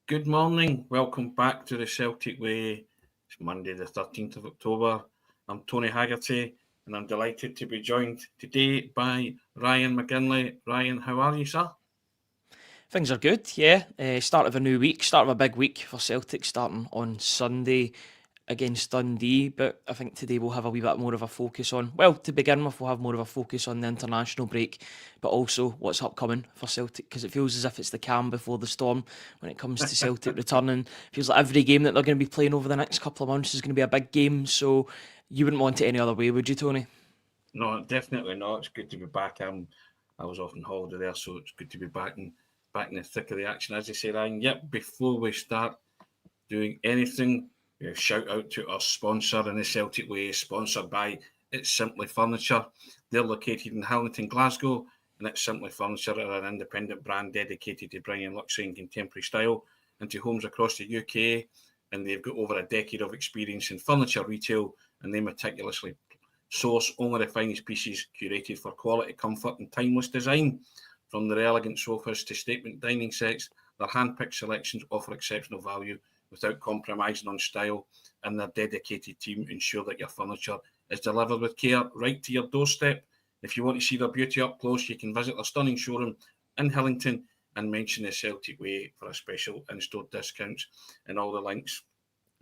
Good morning. Welcome back to the Celtic Way. It's Monday, the 13th of October. I'm Tony Haggerty, and I'm delighted to be joined today by Ryan McGinley. Ryan, how are you, sir? Things are good, yeah. Start of a new week, start of a big week for Celtic, starting on Sunday against Dundee. But I think today we'll have a wee bit more of a focus on, well, to begin with, we'll have more of a focus on the international break, but also what's upcoming for Celtic, because it feels as if it's the calm before the storm when it comes to Celtic returning. It feels like every game that they're going to be playing over the next couple of months is going to be a big game, so you wouldn't want it any other way, would you, Tony? No, definitely not. It's good to be back. I was off on holiday there, so it's good to be back in the thick of the action, as you say, Ryan. Yep. Before we start doing anything, shout out to our sponsor in the Celtic Way, sponsored by It's Simply Furniture. They're located in Hillington, Glasgow, and It's Simply Furniture are an independent brand dedicated to bringing luxury and contemporary style into homes across the UK. And they've got over a decade of experience in furniture retail, and they meticulously source only the finest pieces curated for quality, comfort, and timeless design. From their elegant sofas to statement dining sets, their hand-picked selections offer exceptional value without compromising on style, and their dedicated team ensure that your furniture is delivered with care right to your doorstep. If you want to see their beauty up close, you can visit their stunning showroom in Hillington and mention the Celtic Way for a special in-store discounts. And all the links,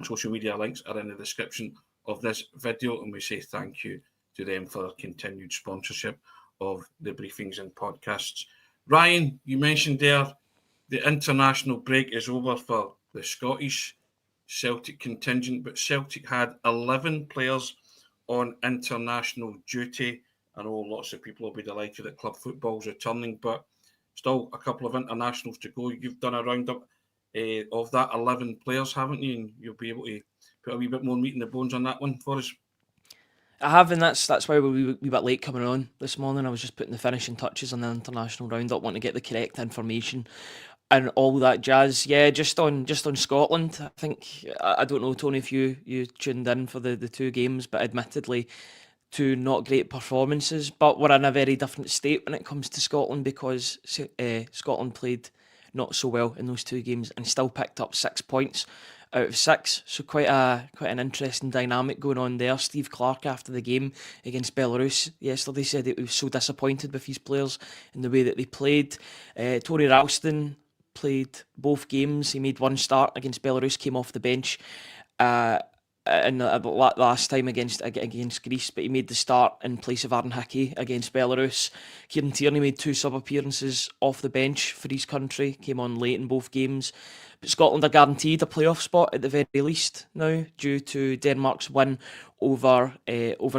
social media links, are in the description of this video, and we say thank you to them for their continued sponsorship of the briefings and podcasts. Ryan, you mentioned there the international break is over for the Scottish Celtic contingent, but Celtic had 11 players on international duty. I know lots of people will be delighted that club football's returning, but still a couple of internationals to go. You've done a roundup of that 11 players, haven't you? And you'll be able to put a wee bit more meat in the bones on that one for us. I have, and that's why we were a wee bit late coming on this morning. I was just putting the finishing touches on the international roundup, wanting to get the correct information and all that jazz. Yeah, just on Scotland. I think I don't know, Tony, if you tuned in for the two games, but admittedly, two not great performances. But we're in a very different state when it comes to Scotland because Scotland played not so well in those two games and still picked up 6 points out of six. So quite an interesting dynamic going on there. Steve Clarke after the game against Belarus yesterday said that he was so disappointed with his players in the way that they played. Tony Ralston played both games. He made one start against Belarus, came off the bench. Uh, in the last time against Greece, but he made the start in place of Aaron Hickey against Belarus. Kieran Tierney made two sub appearances off the bench for his country, came on late in both games. But Scotland are guaranteed a playoff spot at the very least now due to Denmark's win over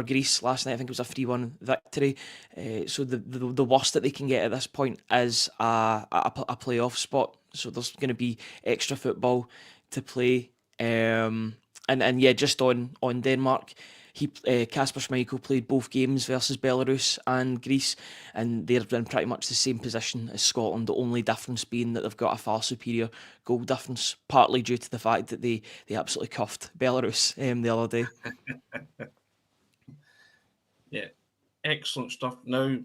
Greece last night. I think it was a 3-1 victory. So the worst that they can get at this point is a playoff spot. So there's going to be extra football to play. And yeah, just on Denmark, he Kasper Schmeichel played both games versus Belarus and Greece, and they're in pretty much the same position as Scotland. The only difference being that they've got a far superior goal difference, partly due to the fact that they absolutely cuffed Belarus the other day. Yeah, excellent stuff. Now,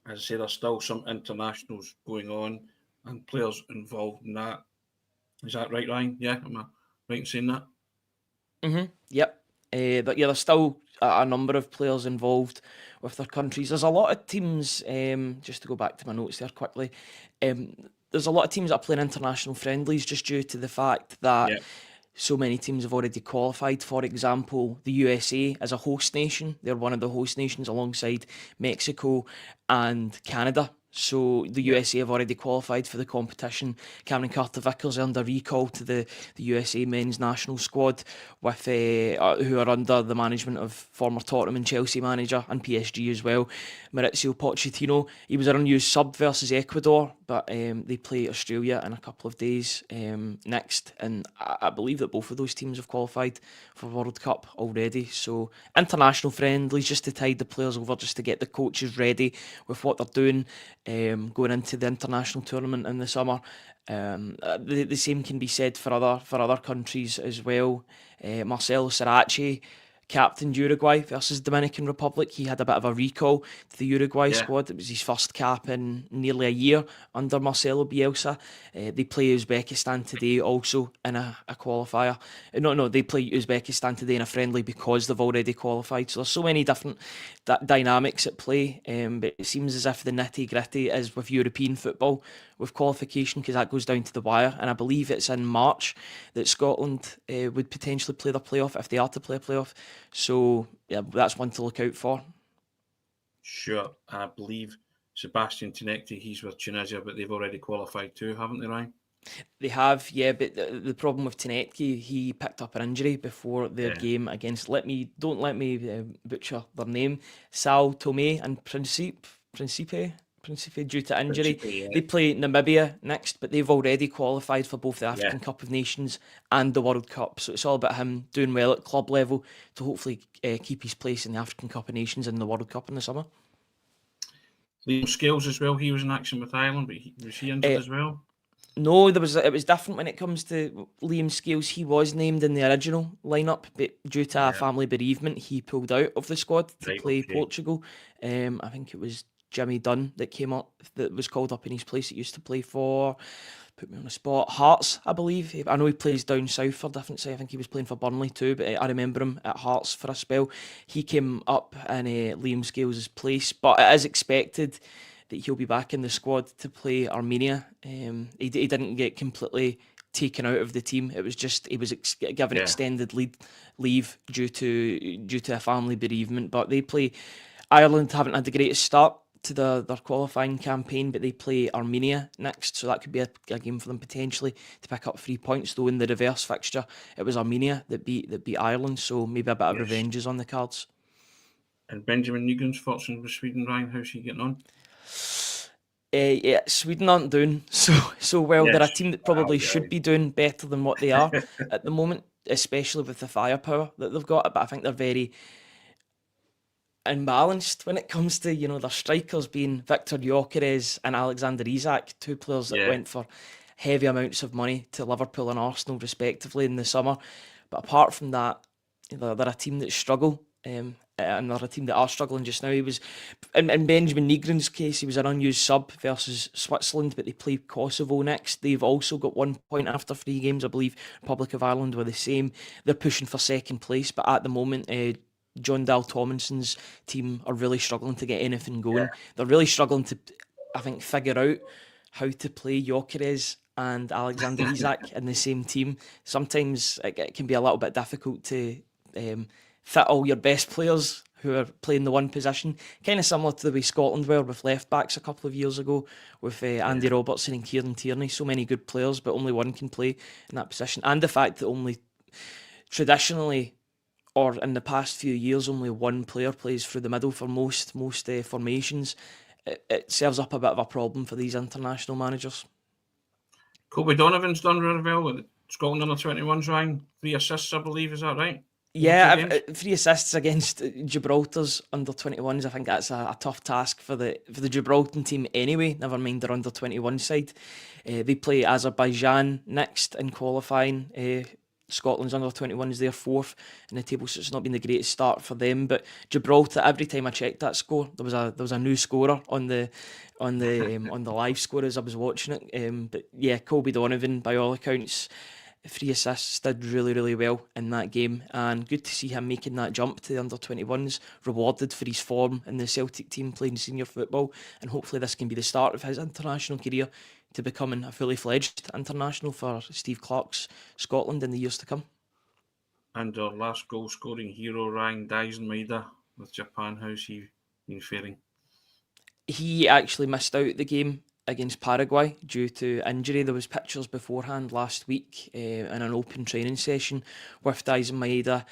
as I say, there's still some internationals going on and players involved in that. Is that right, Ryan? Yeah, am I right in saying that? Yep. But yeah, there's still a number of players involved with their countries. There's a lot of teams, just to go back to my notes there quickly, um, there's a lot of teams that are playing international friendlies just due to the fact that Yeah. so many teams have already qualified. For example, the USA as a host nation, they're one of the host nations alongside Mexico and Canada. So the Yeah. USA have already qualified for the competition. Cameron Carter-Vickers are under recall to the USA men's national squad, with who are under the management of former Tottenham and Chelsea manager and PSG as well, Maurizio Pochettino. He was an unused sub versus Ecuador, but they play Australia in a couple of days next, and I believe that both of those teams have qualified for World Cup already. So international friendlies just to tide the players over, just to get the coaches ready with what they're doing going into the international tournament in the summer. The same can be said for other countries as well. Marcelo Sarachi captained Uruguay versus Dominican Republic. He had a bit of a recall to the Uruguay Yeah. squad. It was his first cap in nearly a year under Marcelo Bielsa. They play Uzbekistan today also in a qualifier. No, they play Uzbekistan today in a friendly because they've already qualified. So there's so many different dynamics at play. But it seems as if the nitty gritty is with European football, with qualification, because that goes down to the wire. And I believe it's in March that Scotland would potentially play their playoff if they are to play a playoff. So yeah, that's one to look out for. Sure. I believe Sebastian Tinekti, he's with Tunisia, but they've already qualified too, haven't they, Ryan? They have, yeah, but the problem with Tinetki, he picked up an injury before their game against, don't let me butcher their name, Sao Tome and Principe, due to injury. Principe, yeah. They play Namibia next, but they've already qualified for both the African Cup of Nations and the World Cup. So it's all about him doing well at club level to hopefully keep his place in the African Cup of Nations and the World Cup in the summer. Liam Scales as well, he was in action with Ireland, but was he injured as well? No, it was different when it comes to Liam Scales. He was named in the original lineup, but due to a family bereavement, he pulled out of the squad to play Portugal. I think it was Jimmy Dunn that came up, that was called up in his place. He used to play for, put me on the spot, Hearts, I believe. I know he plays down south for different side. I think he was playing for Burnley too, but I remember him at Hearts for a spell. He came up in Liam Scales' place, but it is expected that he'll be back in the squad to play Armenia. He didn't get completely taken out of the team. It was just he was given extended leave due to a family bereavement. But they play Ireland. Haven't had the greatest start to their qualifying campaign, but they play Armenia next, so that could be a game for them potentially to pick up 3 points. Though in the reverse fixture, it was Armenia that beat Ireland, so maybe a bit of revenge is on the cards. And Benjamin Nygren's fortune with Sweden, Ryan, how's he getting on? Sweden aren't doing so well. They're a team that probably should be doing better than what they are at the moment, especially with the firepower that they've got. But I think they're very imbalanced when it comes to their strikers being Victor Gyökeres and Alexander Isak, two players that went for heavy amounts of money to Liverpool and Arsenal respectively in the summer. But apart from that, they're a team that struggle. And they're a team that are struggling just now. He was, in Benjamin Nygren's case, he was an unused sub versus Switzerland, but they play Kosovo next. They've also got 1 point after 3 games. I believe Republic of Ireland were the same. They're pushing for second place, but at the moment, John Dahl Tominson's team are really struggling to get anything going. They're really struggling to, I think, figure out how to play Gyökeres and Alexander Isak in the same team. Sometimes it can be a little bit difficult to fit all your best players who are playing the one position. Kind of similar to the way Scotland were with left backs a couple of years ago with Andy Robertson and Kieran Tierney. So many good players, but only one can play in that position. And the fact that only traditionally, or in the past few years, only one player plays through the middle for most formations. It serves up a bit of a problem for these international managers. Kobe Donovan's done really well with Scotland under 21s, Ryan. 3 assists, I believe, is that right? Yeah, 3 assists against Gibraltar's under 21s. I think that's a tough task for the Gibraltar team anyway. Never mind their under 21 side. They play Azerbaijan next in qualifying. Scotland's under 21s, they're 4th in the table, so it's not been the greatest start for them. But Gibraltar, every time I checked that score, there was a new scorer on the live score as I was watching it. But yeah, Kobe Donovan, by all accounts, 3 assists, did really, really well in that game, and good to see him making that jump to the under-21s, rewarded for his form in the Celtic team playing senior football, and hopefully this can be the start of his international career to becoming a fully fledged international for Steve Clarke's Scotland in the years to come. And our last goal-scoring hero, Ryan Daisen Maeda with Japan, how's he been faring? He actually missed out the game against Paraguay due to injury. There was pictures beforehand last week in an open training session with Daisen Maeda.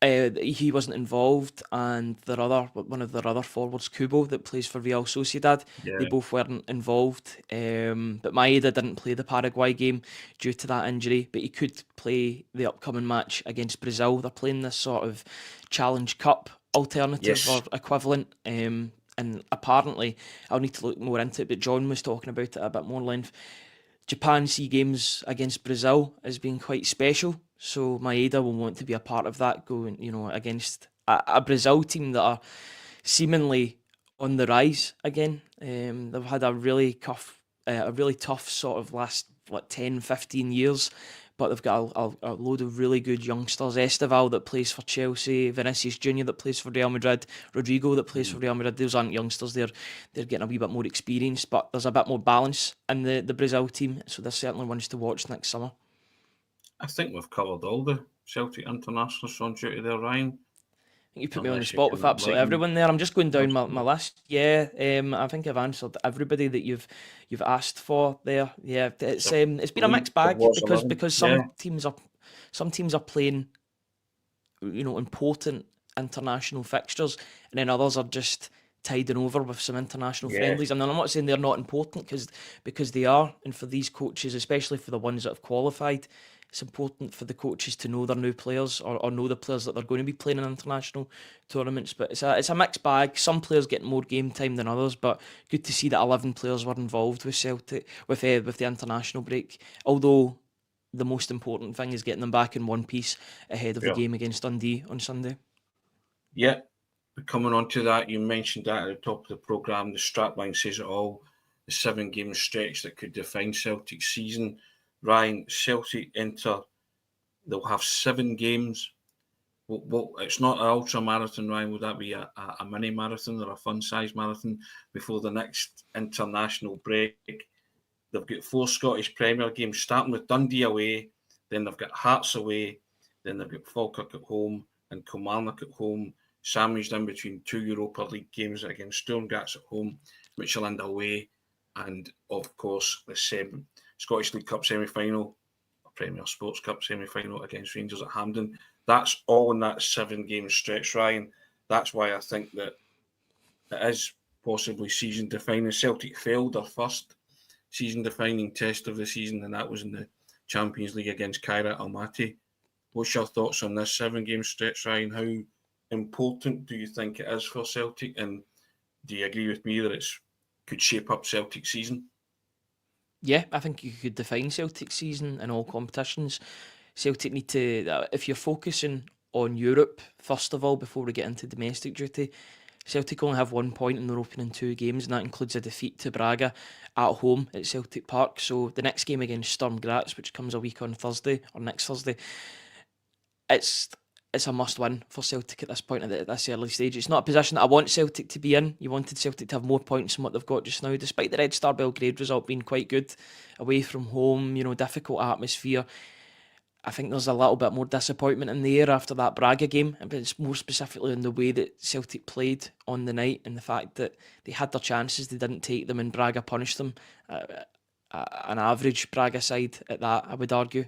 He wasn't involved, and one of their other forwards, Kubo, that plays for Real Sociedad, they both weren't involved. But Maeda didn't play the Paraguay game due to that injury, but he could play the upcoming match against Brazil. They're playing this sort of Challenge Cup alternative or equivalent. And apparently, I'll need to look more into it, but John was talking about it a bit more length. Japan see games against Brazil as being quite special So Maeda will want to be a part of that, going, against a Brazil team that are seemingly on the rise again. They've had a really tough sort of last 10, 15 years, but they've got a load of really good youngsters. Esteval that plays for Chelsea, Vinicius Junior that plays for Real Madrid, Rodrigo that plays for Real Madrid. Those aren't youngsters; they're getting a wee bit more experience, but there's a bit more balance in the Brazil team. So they're certainly ones to watch next summer. I think we've covered all the Celtic internationals on duty there, Ryan. You put me on the Unless you spot with can absolutely lighten everyone there. I'm just going down my us. list. Yeah, I think I've answered everybody that you've asked for there. Yeah, So, it's I been a believe mixed there bag was because 11. some Yeah, teams are playing important international fixtures, and then others are just tiding over with some international yeah, friendlies. And I'm not saying they're not important because they are, and for these coaches, especially for the ones that have qualified, it's important for the coaches to know their new players or know the players that they're going to be playing in international tournaments. But it's a mixed bag. Some players get more game time than others, but good to see that 11 players were involved with Celtic with the international break. Although the most important thing is getting them back in one piece ahead of the yeah. game against Dundee on Sunday. Yeah, coming on to that, you mentioned that at the top of the programme. The strapline says it all. The 7-game stretch that could define Celtic's season. Ryan, Celtic enter, they'll have 7 games. Well, it's not an ultra marathon, Ryan. Would that be a mini marathon or a fun size marathon before the next international break? They've got 4 Scottish Premier games, starting with Dundee away, then they've got Hearts away, then they've got Falkirk at home and Kilmarnock at home, sandwiched in between 2 Europa League games against Sturm Graz at home, Midtjylland away, and of course the Scottish League Cup semi-final, Premier Sports Cup semi-final against Rangers at Hampden. That's all in that 7-game stretch, Ryan. That's why I think that it is possibly season-defining. Celtic failed their first season-defining test of the season, and that was in the Champions League against Kairat Almaty. What's your thoughts on this 7-game stretch, Ryan? How important do you think it is for Celtic, and do you agree with me that it could shape up Celtic's season? Yeah, I think you could define Celtic season in all competitions. Celtic need to, if you're focusing on Europe, first of all, before we get into domestic duty, Celtic only have 1 point in their opening 2 games, and that includes a defeat to Braga at home at Celtic Park. So the next game against Sturm Graz, which comes a week on Thursday, or next Thursday, it's a must-win for Celtic at this point, at this early stage. It's not a position that I want Celtic to be in. You wanted Celtic to have more points than what they've got just now, despite the Red Star Belgrade result being quite good. Away from home, difficult atmosphere. I think there's a little bit more disappointment in the air after that Braga game, but it's more specifically in the way that Celtic played on the night and the fact that they had their chances, they didn't take them, and Braga punished them. An average Braga side at that, I would argue.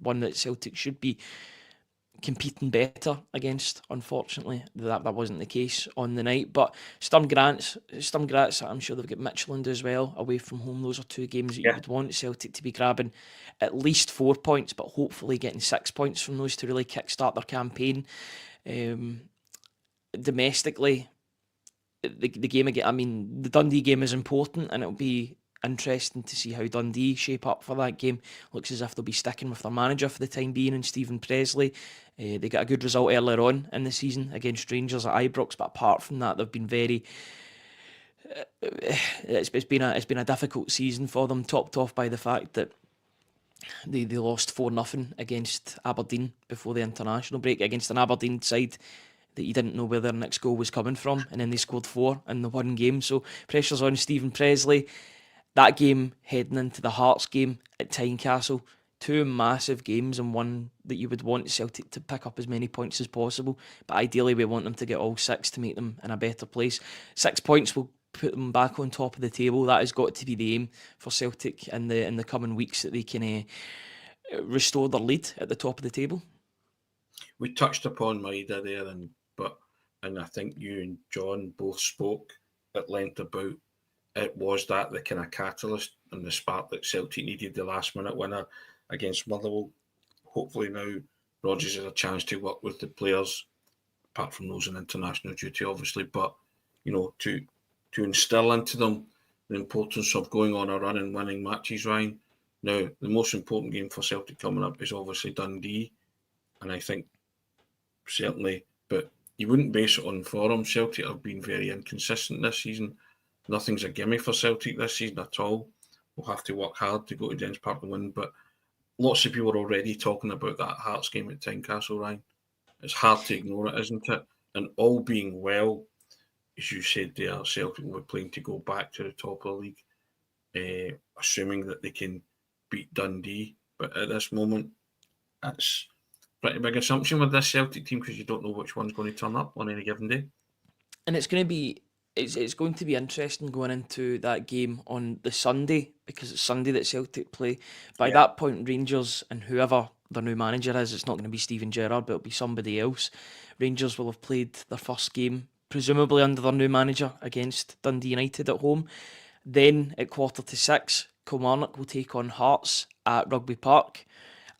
One that Celtic should be competing better against. Unfortunately, that wasn't the case on the night. But Sturm Graz, I'm sure they've got Midtjylland as well away from home. Those are 2 games that you would want Celtic to be grabbing at least 4 points, but hopefully getting 6 points from those to really kickstart their campaign. Domestically, the game again, I mean, the Dundee game is important, and it'll be interesting to see how Dundee shape up for that game. Looks as if they'll be sticking with their manager for the time being, and Stephen Presley. They got a good result earlier on in the season against Rangers at Ibrox, but apart from that, they've been very. It's been a difficult season for them, topped off by the fact that they lost 4-0 against Aberdeen before the international break, against an Aberdeen side that you didn't know where their next goal was coming from, and then they scored 4 in the one game. So pressure's on Stephen Presley. That game heading into the Hearts game at Tynecastle, 2 massive games and one that you would want Celtic to pick up as many points as possible. But ideally we want them to get all 6 to make them in a better place. 6 points will put them back on top of the table. That has got to be the aim for Celtic in the coming weeks, that they can restore their lead at the top of the table. We touched upon Maeda there, and I think you and John both spoke at length about it was that the kind of catalyst and the spark that Celtic needed, the last minute winner against Motherwell. Hopefully now Rodgers has a chance to work with the players, apart from those in international duty, obviously, but to instill into them the importance of going on a run and winning matches, Ryan. Now, the most important game for Celtic coming up is obviously Dundee. and I think certainly, but you wouldn't base it on form. Celtic have been very inconsistent this season. Nothing's a gimme for Celtic this season at all. We'll have to work hard to go to Dens Park and win, but lots of people are already talking about that Hearts game at Tynecastle, Ryan. It's hard to ignore it, isn't it? And all being well, as you said there, Celtic will be playing to go back to the top of the league, assuming that they can beat Dundee. But at this moment, that's pretty big assumption with this Celtic team because you don't know which one's going to turn up on any given day. And it's going to be interesting going into that game on the Sunday, because it's Sunday that Celtic play. By that point, Rangers and whoever their new manager is, it's not going to be Steven Gerrard, but it'll be somebody else. Rangers will have played their first game, presumably under their new manager, against Dundee United at home. Then at 5:45, Kilmarnock will take on Hearts at Rugby Park.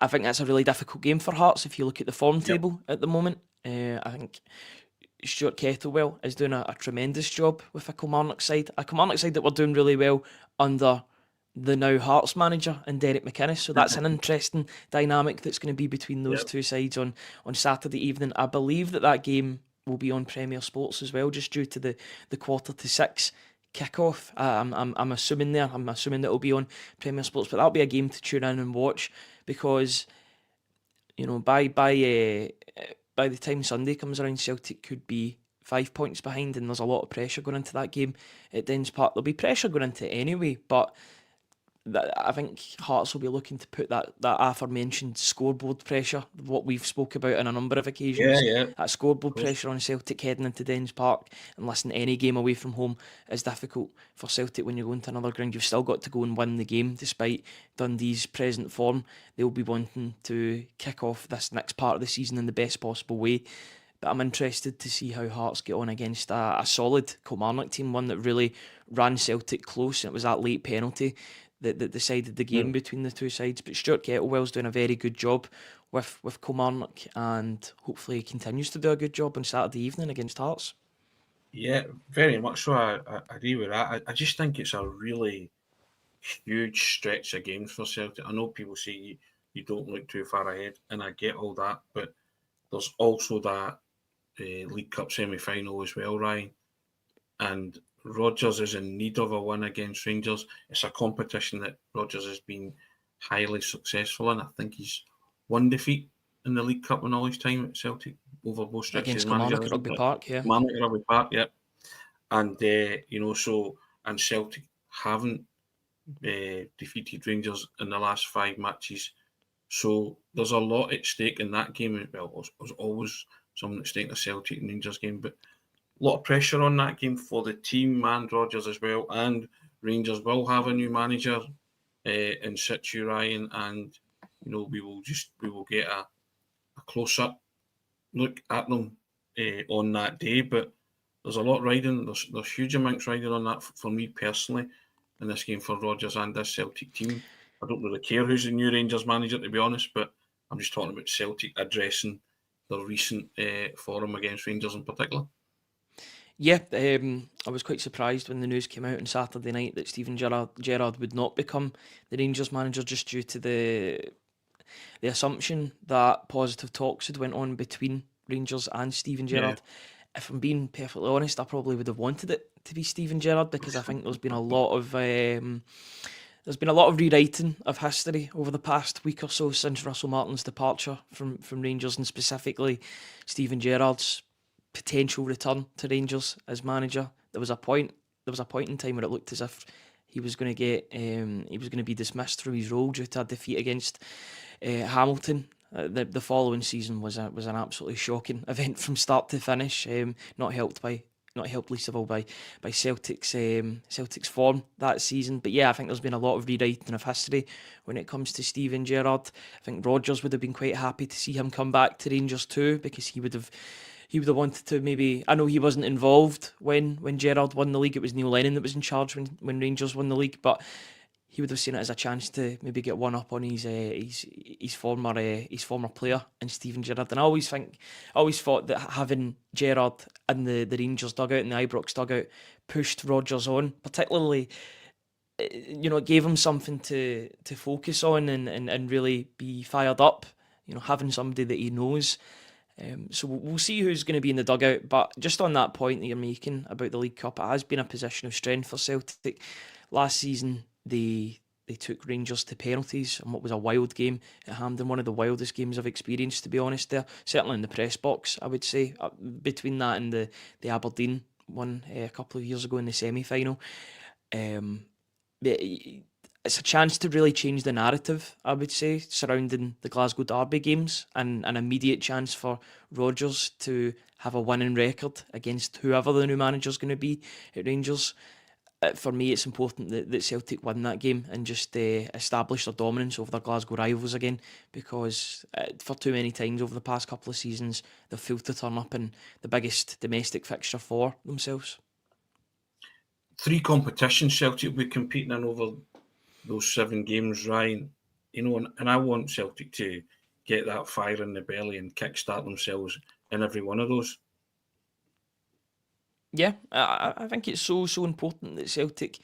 I think that's a really difficult game for Hearts if you look at the form table at the moment. I think Stuart Kettlewell is doing a tremendous job with a Kilmarnock side that were doing really well under the now Hearts manager and Derek McInnes. So that's an interesting dynamic that's going to be between those two sides on Saturday evening. I believe that game will be on Premier Sports as well, just due to the 5:45 kickoff. I'm assuming that it'll be on Premier Sports, but that'll be a game to tune in and watch, because by the time Sunday comes around, Celtic could be 5 points behind, and there's a lot of pressure going into that game at Dens Park. There'll be pressure going into it anyway, but I think Hearts will be looking to put that aforementioned scoreboard pressure, what we've spoke about on a number of occasions, that scoreboard pressure on Celtic heading into Dens Park. And listen, any game away from home is difficult for Celtic when you go into another ground. You've still got to go and win the game, despite Dundee's present form. They'll be wanting to kick off this next part of the season in the best possible way. But I'm interested to see how Hearts get on against a solid Kilmarnock team, one that really ran Celtic close, and it was that late penalty that decided the game between the two sides. But Stuart Kettlewell's doing a very good job with Kilmarnock, and hopefully he continues to do a good job on Saturday evening against Hearts. Yeah, very much so. I agree with that. I just think it's a really huge stretch of games for Celtic. I know people say you don't look too far ahead, and I get all that, but there's also that League Cup semi-final as well, Ryan. And Rodgers is in need of a win against Rangers. It's a competition that Rodgers has been highly successful in. I think he's one defeat in the League Cup in all his time at Celtic over both stretches. Against Kilmarnock at Rugby Park, yeah. Kilmarnock at Rugby Park, yeah. And, and Celtic haven't defeated Rangers in the last 5 matches. So there's a lot at stake in that game. Well, there's always something at stake in a Celtic and Rangers game, but a lot of pressure on that game for the team and Rodgers as well. And Rangers will have a new manager in situ, Ryan, and we will get a close-up look at them on that day. But there's a lot riding. There's huge amounts riding on that for me personally in this game for Rodgers and this Celtic team. I don't really care who's the new Rangers manager, to be honest, but I'm just talking about Celtic addressing the recent forum against Rangers in particular. Yeah, I was quite surprised when the news came out on Saturday night that Steven Gerrard would not become the Rangers manager, just due to the assumption that positive talks had went on between Rangers and Steven Gerrard. Yeah. If I'm being perfectly honest, I probably would have wanted it to be Steven Gerrard, because I think there's been a lot of rewriting of history over the past week or so since Russell Martin's departure from Rangers, and specifically Steven Gerrard's potential return to Rangers as manager. There was a point in time where it looked as if he was going to be dismissed from his role due to a defeat against Hamilton. The following season was an absolutely shocking event from start to finish. Not helped least of all by Celtic's form that season. But yeah, I think there's been a lot of rewriting of history when it comes to Steven Gerrard. I think Rodgers would have been quite happy to see him come back to Rangers too, because he would have wanted to maybe... I know he wasn't involved when Gerrard won the league. It was Neil Lennon that was in charge when Rangers won the league, but he would have seen it as a chance to maybe get one up on his former player in Steven Gerrard. And I always thought that having Gerrard in the Rangers dugout and the Ibrox dugout pushed Rodgers on, particularly. It gave him something to focus on and really be fired up. having somebody that he knows. So we'll see who's going to be in the dugout. But just on that point that you're making about the League Cup, it has been a position of strength for Celtic. Last season, they took Rangers to penalties in what was a wild game at Hampden, one of the wildest games I've experienced, to be honest there. Certainly in the press box, I would say, between that and the Aberdeen one a couple of years ago in the semi-final. Um, it's a chance to really change the narrative, I would say, surrounding the Glasgow Derby games, and an immediate chance for Rodgers to have a winning record against whoever the new manager's going to be at Rangers. For me, it's important that Celtic win that game and just establish their dominance over their Glasgow rivals again, because for too many times over the past couple of seasons, they've failed to turn up in the biggest domestic fixture for themselves. 3 competitions Celtic will be competing in over those 7 games, Ryan. And I want Celtic to get that fire in the belly and kickstart themselves in every one of those. Yeah, I think it's so important that Celtic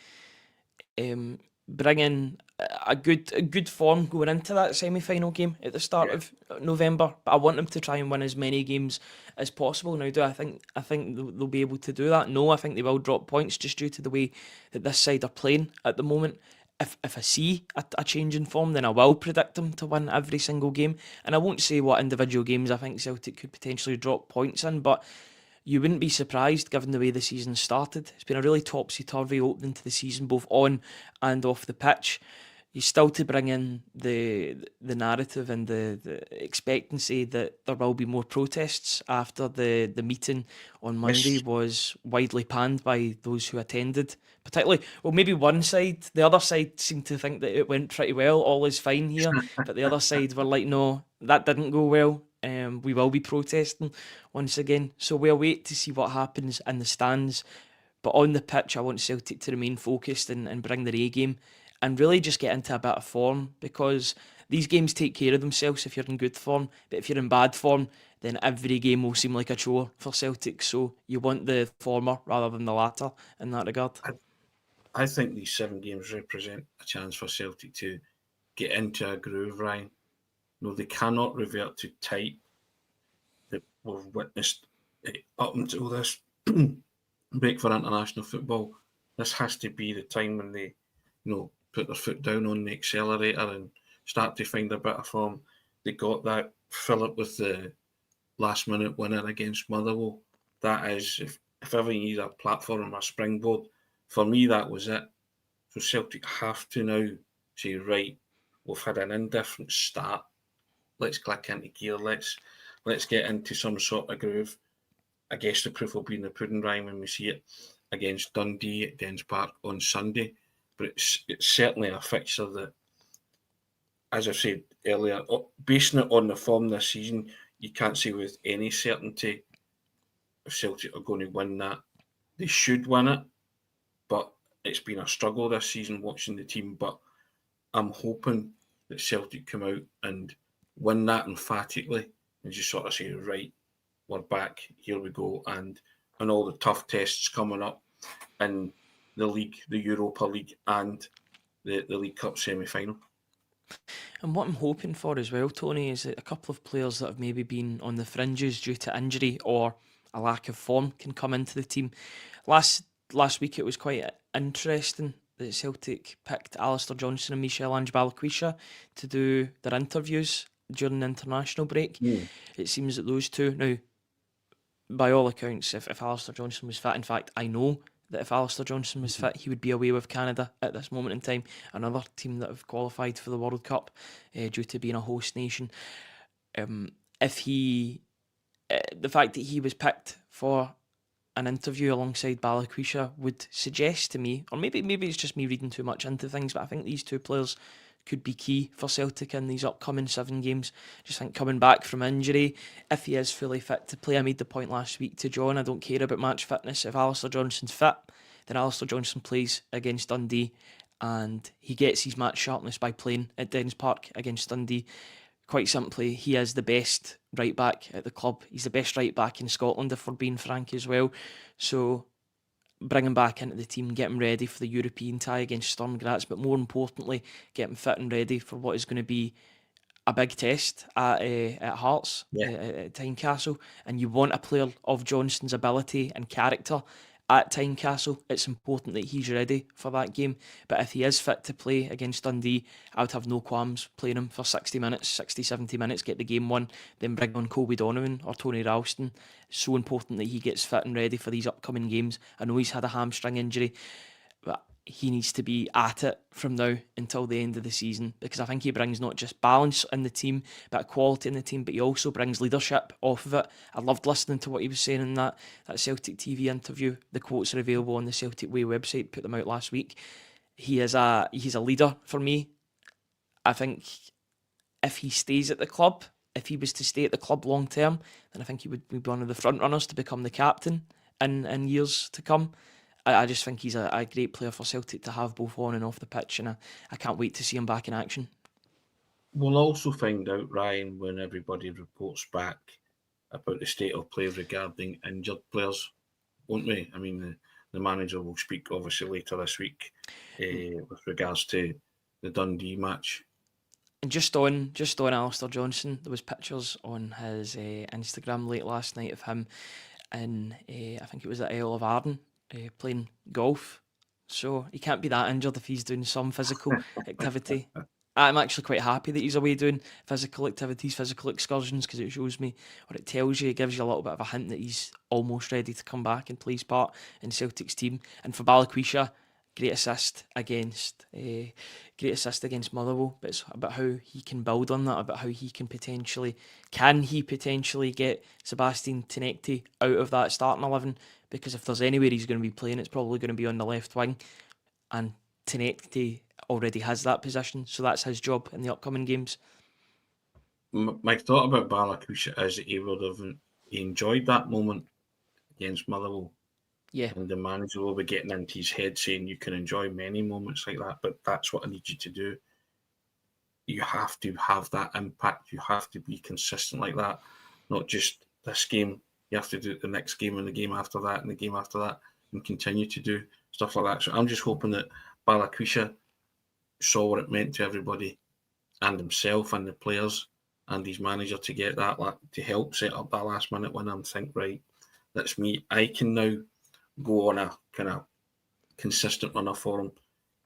bring in a good form going into that semi-final game at the start of November. But I want them to try and win as many games as possible. Now, do I think they'll be able to do that? No, I think they will drop points just due to the way that this side are playing at the moment. If I see a change in form, then I will predict them to win every single game. And I won't say what individual games I think Celtic could potentially drop points in, but you wouldn't be surprised given the way the season started. It's been a really topsy-turvy opening to the season, both on and off the pitch. You still to bring in the narrative and the expectancy that there will be more protests after the meeting on Monday was widely panned by those who attended. Particularly, well, maybe one side. The other side seemed to think that it went pretty well. All is fine here. But the other side were like, no, that didn't go well. We will be protesting once again. So we'll wait to see what happens in the stands. But on the pitch, I want Celtic to remain focused and bring their A game and really just get into a bit of form, because these games take care of themselves if you're in good form. But if you're in bad form, then every game will seem like a chore for Celtic. So you want the former rather than the latter in that regard. I think these 7 games represent a chance for Celtic to get into a groove, Ryan. No, they cannot revert to type that we've witnessed up until this break for international football. This has to be the time when they, put their foot down on the accelerator and start to find a bit of form. They got that Philip with the last-minute winner against Motherwell. That is, if ever you need a platform or a springboard, for me that was it. So Celtic have to now say, right, we've had an indifferent start. Let's click into gear. Let's get into some sort of groove. I guess the proof will be in the pudding, Ryan, when we see it against Dundee at Dens Park on Sunday. But it's certainly a fixture that, as I said earlier, basing it on the form this season, you can't say with any certainty if Celtic are going to win that. They should win it, but it's been a struggle this season watching the team. But I'm hoping that Celtic come out and win that emphatically and just sort of say, right, we're back, here we go, and all the tough tests coming up in the league, the Europa League, and the League Cup semi-final. And what I'm hoping for as well, Tony, is that a couple of players that have maybe been on the fringes due to injury or a lack of form can come into the team. Last week it was quite interesting that Celtic picked Alistair Johnson and Michel-Ange Balikwisha to do their interviews during the international break. It seems that those two, now, by all accounts, if Alistair Johnson was fit, in fact, I know that if Alistair Johnson was fit, he would be away with Canada at this moment in time, another team that have qualified for the World Cup due to being a host nation. The fact that he was picked for an interview alongside Balikwisha would suggest to me, or maybe it's just me reading too much into things, but I think these two players could be key for Celtic in these upcoming 7 games. Just think coming back from injury, if he is fully fit to play, I made the point last week to John, I don't care about match fitness. If Alistair Johnson's fit, then Alistair Johnson plays against Dundee and he gets his match sharpness by playing at Dens Park against Dundee. Quite simply, he is the best right back at the club. He's the best right back in Scotland, if we're being frank as well. So bring him back into the team, get him ready for the European tie against Sturm Graz, but more importantly, get him fit and ready for what is going to be a big test at Hearts, Yeah. at Tynecastle, and you want a player of Johnston's ability and character at Tynecastle. It's important that he's ready for that game. But if he is fit to play against Dundee, I would have no qualms playing him for 60 minutes, 60, 70 minutes, get the game won, then bring on Colby Donovan or Tony Ralston. It's so important that he gets fit and ready for these upcoming games. I know he's had a hamstring injury, but he needs to be at it from now until the end of the season, because I think he brings not just balance in the team, but quality in the team, but he also brings leadership off of it. I loved listening to what he was saying in that Celtic TV interview. The quotes are available on the Celtic Way website, put them out last week. He's a leader for me. I think if he stays at the club, if he was to stay at the club long term, then I think he would be one of the front runners to become the captain in years to come. I just think he's a great player for Celtic to have both on and off the pitch, and I can't wait to see him back in action. We'll also find out, Ryan, when everybody reports back about the state of play regarding injured players, won't we? I mean, the manager will speak obviously later this week with regards to the Dundee match. And just on Alistair Johnston, there was pictures on his Instagram late last night of him in, I think it was at Isle of Arden, playing golf. So he can't be that injured if he's doing some physical activity. I'm actually quite happy that he's away doing physical activities, physical excursions, because it shows me, or it tells you, it gives you a little bit of a hint that he's almost ready to come back and play his part in Celtic's team. And for Balikwisha, great assist against Motherwell, but it's about how he can build on that, about how he can potentially get Sebastian Tenecti out of that starting 11, because if there's anywhere he's going to be playing, it's probably going to be on the left wing, and Tenecti already has that position, so that's his job in the upcoming games. My thought about Balikwisha is that he enjoyed that moment against Motherwell. Yeah. And the manager will be getting into his head saying you can enjoy many moments like that, but that's what I need you to do. You have to have that impact. You have to be consistent like that, not just this game. You have to do it the next game and the game after that and the game after that, and continue to do stuff like that. So I'm just hoping that Balikwisha saw what it meant to everybody and himself and the players and his manager to get that, to help set up that last minute win and think, right, that's me. I can now go on a kind of consistent runner for him.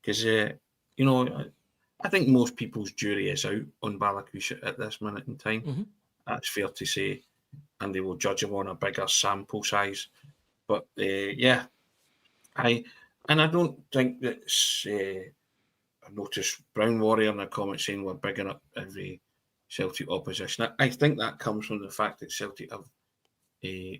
Because, I think most people's jury is out on Balikwisha at this minute in time. Mm-hmm. That's fair to say. And they will judge him on a bigger sample size. But, I don't think that's... I noticed Brown Warrior in the comments saying we're bigging up every Celtic opposition. I think that comes from the fact that Celtic have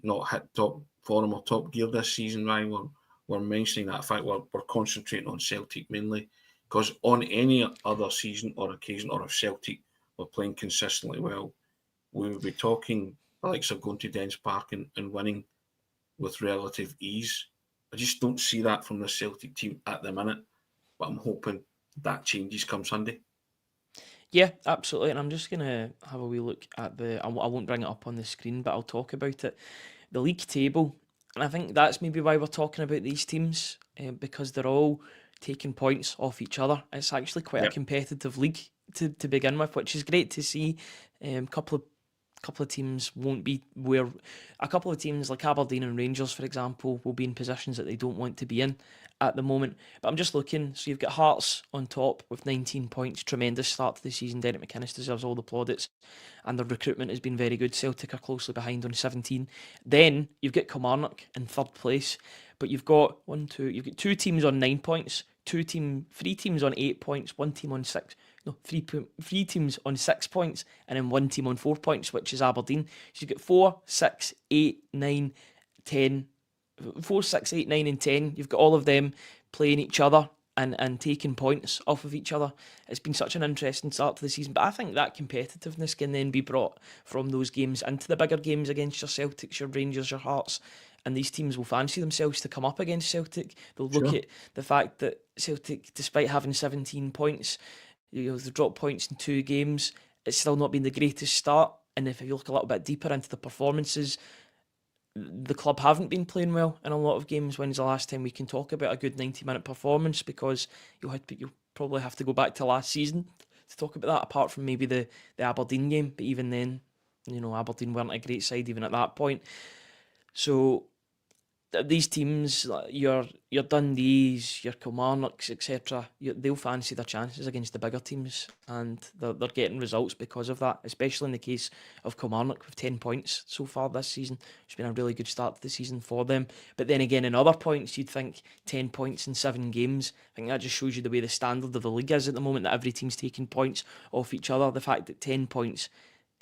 not hit top form or top gear this season, Ryan. We're mentioning that fact. We're concentrating on Celtic mainly, because on any other season or occasion, or if Celtic were playing consistently well, we would be talking the likes of going to Dens Park and winning with relative ease. I just don't see that from the Celtic team at the minute, but I'm hoping that changes come Sunday. Yeah, absolutely. And I'm just going to have a wee look at I won't bring it up on the screen, but I'll talk about it. The league table, and I think that's maybe why we're talking about these teams, because they're all taking points off each other. It's actually quite a competitive league to begin with, which is great to see. Couple of teams won't be where a couple of teams like Aberdeen and Rangers, for example, will be in positions that they don't want to be in at the moment. But I'm just looking, so you've got Hearts on top with 19 points, tremendous start to the season. Derek McInnes deserves all the plaudits, and the recruitment has been very good. Celtic are closely behind on 17. Then you've got Kilmarnock in third place, but you've got two teams on 9 points, three teams on 8 points, one team on 6. No, three teams on 6 points, and then one team on 4 points, which is Aberdeen. So you've got 4, 6, 8, 9, 10. 4, 6, 8, 9 and 10. You've got all of them playing each other and taking points off of each other. It's been such an interesting start to the season, but I think that competitiveness can then be brought from those games into the bigger games against your Celtics, your Rangers, your Hearts, and these teams will fancy themselves to come up against Celtic. They'll look at the fact that Celtic, despite having 17 points, they've dropped points in 2 games. It's still not been the greatest start, and if you look a little bit deeper into the performances, the club haven't been playing well in a lot of games. When's the last time we can talk about a good 90-minute performance? Because you'll probably have to go back to last season to talk about that, apart from maybe the Aberdeen game. But even then, Aberdeen weren't a great side even at that point. So these teams, your Dundees, your Kilmarnocks, etc., they'll fancy their chances against the bigger teams, and they're getting results because of that, especially in the case of Kilmarnock with 10 points so far this season. It's been a really good start to the season for them. But then again, in other points, you'd think 10 points in 7 games. I think that just shows you the way the standard of the league is at the moment, that every team's taking points off each other. The fact that 10 points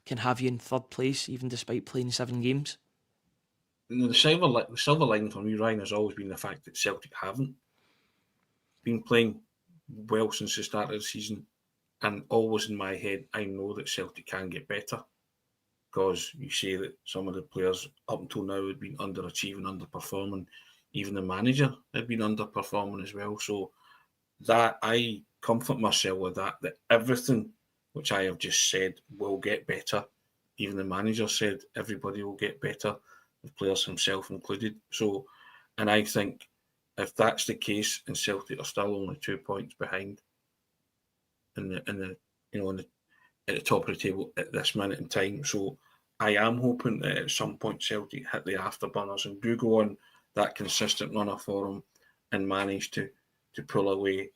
can have you in third place, even despite playing 7 games. The silver lining for me, Ryan, has always been the fact that Celtic haven't been playing well since the start of the season, and always in my head, I know that Celtic can get better, because you say that some of the players up until now had been underachieving, underperforming. Even the manager had been underperforming as well. So that I comfort myself with that everything which I have just said will get better. Even the manager said everybody will get better, the players himself included. So, and I think if that's the case, and Celtic are still only 2 points behind at the top of the table at this minute in time. So I am hoping that at some point Celtic hit the afterburners and do go on that consistent runner for them and manage to pull away.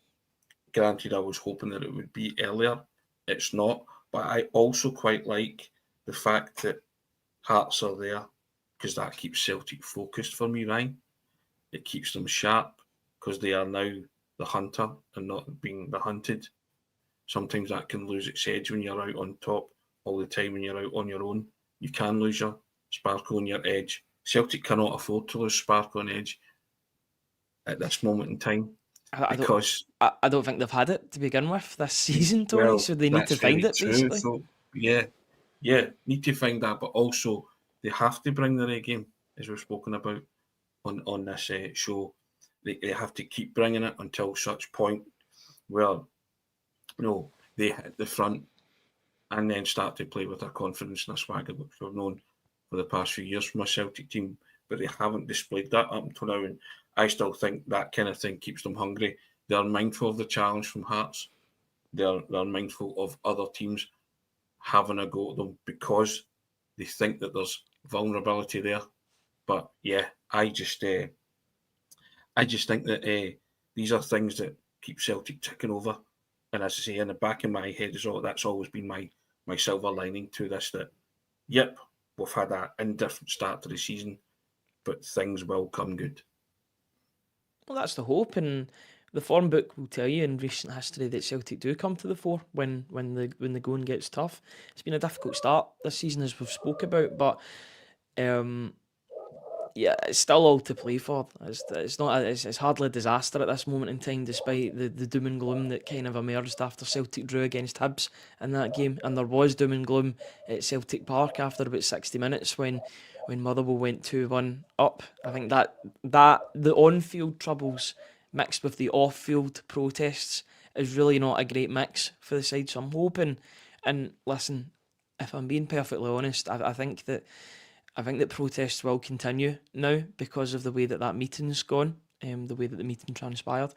Granted, I was hoping that it would be earlier. It's not. But I also quite like the fact that Hearts are there, because that keeps Celtic focused for me, Ryan. It keeps them sharp, because they are now the hunter and not being the hunted. Sometimes that can lose its edge when you're out on top all the time, when you're out on your own. You can lose your sparkle and your edge. Celtic cannot afford to lose sparkle and edge at this moment in time, because I don't think they've had it to begin with this season, Tony. So they need to find it, basically. So yeah, need to find that, but also they have to bring their A game, as we've spoken about on this show. They have to keep bringing it until such point where they hit the front and then start to play with their confidence and their swagger, which we've known for the past few years from a Celtic team. But they haven't displayed that up until now, and I still think that kind of thing keeps them hungry. They're mindful of the challenge from Hearts. They're mindful of other teams having a go at them, because they think that there's vulnerability there. But yeah, I just think that these are things that keep Celtic ticking over. And as I say, in the back of my head, that's always been my silver lining to this, that, yep, we've had an indifferent start to the season, but things will come good. Well, that's the hope, and the form book will tell you in recent history that Celtic do come to the fore when the going gets tough. It's been a difficult start this season, as we've spoke about, but yeah, it's still all to play for. It's hardly a disaster at this moment in time, despite the doom and gloom that kind of emerged after Celtic drew against Hibs in that game. And there was doom and gloom at Celtic Park after about 60 minutes when Motherwell went 2-1 up. I think that the on-field troubles mixed with the off-field protests is really not a great mix for the side. So I'm hoping, and listen, if I'm being perfectly honest, I think that protests will continue now because of the way that meeting's gone, the way that the meeting transpired.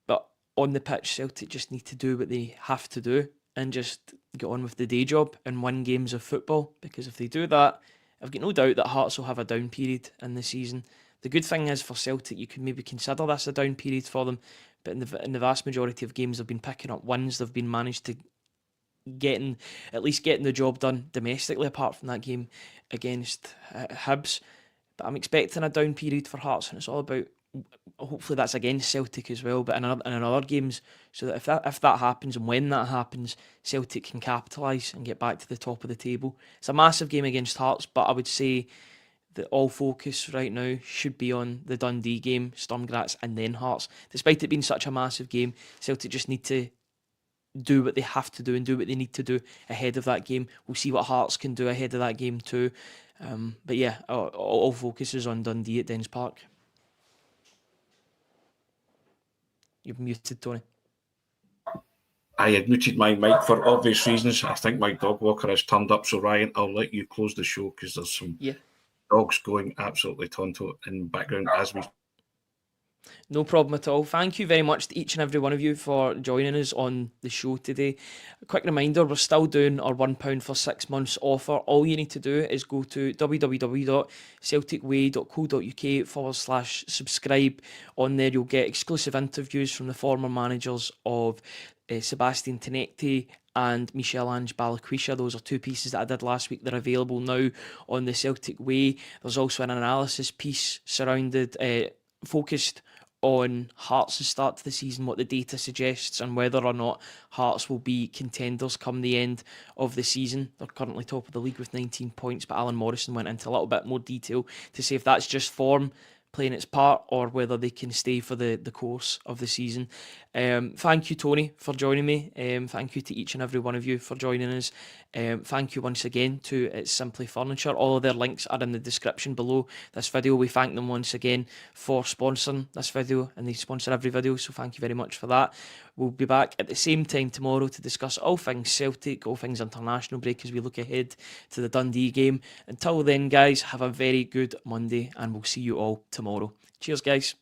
But on the pitch, Celtic just need to do what they have to do and just get on with the day job and win games of football. Because if they do that, I've got no doubt that Hearts will have a down period in the season. The good thing is for Celtic, you could maybe consider this a down period for them, but in the vast majority of games they've been picking up wins. They've been managed to getting the job done domestically, apart from that game against Hibs. But I'm expecting a down period for Hearts, and it's all about, hopefully that's against Celtic as well, but in other games, so that if that happens and when that happens, Celtic can capitalise and get back to the top of the table. It's a massive game against Hearts, but I would say that all focus right now should be on the Dundee game, Sturm Graz, and then Hearts. Despite it being such a massive game, Celtic just need to do what they have to do and do what they need to do ahead of that game. We'll see what Hearts can do ahead of that game too. But yeah, all focus is on Dundee at Dens Park. You've muted, Tony. I had muted my mic for obvious reasons. I think my dog walker has turned up, so Ryan, I'll let you close the show, because there's some dogs going absolutely tonto in the background as we... No problem at all. Thank you very much to each and every one of you for joining us on the show today. A quick reminder, we're still doing our £1 for 6 months offer. All you need to do is go to www.celticway.co.uk/subscribe. On there, you'll get exclusive interviews from the former managers of Sebastian Tenecti and Michel-Ange Balaquisha. Those are two pieces that I did last week. They're available now on the Celtic Way. There's also an analysis piece focused on Hearts' start to the season, what the data suggests, and whether or not Hearts will be contenders come the end of the season. They're currently top of the league with 19 points, but Alan Morrison went into a little bit more detail to say if that's just form playing its part or whether they can stay for the course of the season. Thank you, Tony, for joining me. Thank you to each and every one of you for joining us. Thank you once again to It's Simply Furniture. All of their links are in the description below this video. We thank them once again for sponsoring this video, and they sponsor every video, so thank you very much for that. We'll be back at the same time tomorrow to discuss all things Celtic, all things international break as we look ahead to the Dundee game. Until then, guys, have a very good Monday, and we'll see you all tomorrow. Cheers, guys.